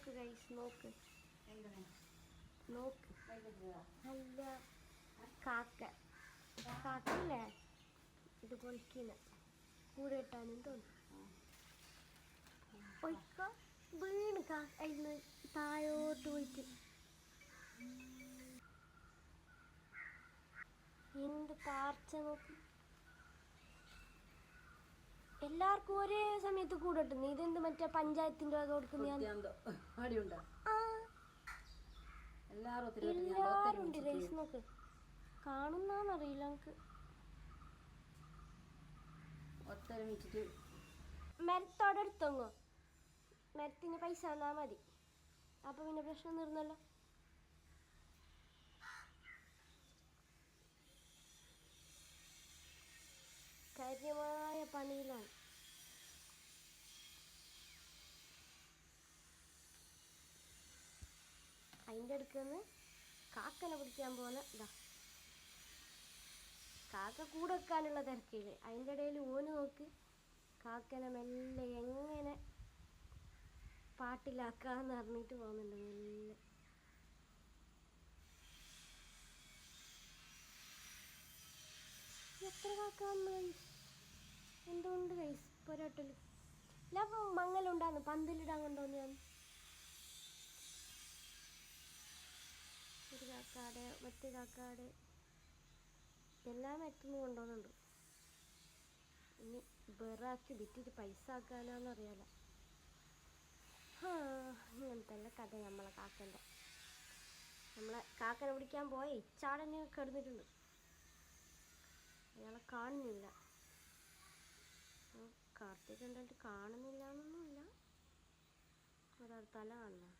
നോക്ക് ഗൈസ്, നോക്ക് നോക്ക്. നല്ല കാക്ക, കാക്കല്ലേ ഇത് പൊളിക്കുന്ന കൂടെ ഇട്ടാനും തോന്നുന്നു. ഒയ്ക്ക വീണ് അതിന് താഴോട്ട് പോയിട്ട്. എന്ത് പാർച്ച നോക്ക്. എല്ലാവർക്കും ഒരേ സമയത്ത് കൂടെ ഇട്ടുന്നു. ഇതെന്ത് മറ്റേ പഞ്ചായത്തിന്റെ വക കൊടുക്കുന്ന? എല്ലാരും ഉണ്ട് ഗൈസ്, നോക്ക്. കാണുന്നറിയില്ല നമുക്ക്. മരത്തോടെ എടുത്തോങ്ങോ, മരത്തിന് പൈസ തന്നാ മതി. അപ്പൊ പിന്നെ പ്രശ്നം തീർന്നല്ലോ. കാര്യമായ പണിയിലാണ്. അതിൻ്റെ അടുക്കുന്ന് കാക്കനെ പിടിക്കാൻ പോകുന്ന ഇതാ. കാക്ക കൂടെ വെക്കാനുള്ള തിരക്കില്ലേ. അതിൻ്റെ ഇടയിൽ ഓന് നോക്ക് കാക്കനെ മെല്ലെ എങ്ങനെ പാട്ടിലാക്കാന്ന് പറഞ്ഞിട്ട് പോകുന്നുണ്ട് മെല്ലെ. എത്ര കാക്ക വന്നു കൈസ്, എന്തുകൊണ്ട് കൈസ് പൊരോട്ടല്. ഇല്ല അപ്പം മങ്ങലുണ്ടാന്ന് പന്തലിടാൻ കൊണ്ടുവന്ന് ഞാൻ. ഒരു കാക്കാടെ മറ്റേ കാക്കാടെ എല്ലാം മറ്റൊന്നും കൊണ്ടുവന്നുണ്ട്. ഇനി ബെറാക്കി വിറ്റിട്ട് പൈസ ആക്കാനാന്നറിയാലോ. ഇങ്ങനത്തെ എല്ലാ കഥ നമ്മളെ കാക്കൻ്റെ. നമ്മളെ കാക്കനെ പിടിക്കാൻ പോയ ഇച്ചാടന് കിടന്നിട്ടുണ്ട്. അയാളെ കാണുന്നില്ല. കാർത്തിക് ഉണ്ടായിട്ട് കാണുന്നില്ല എന്നൊന്നുമില്ല. ഒരാൾ തല കാണുന്ന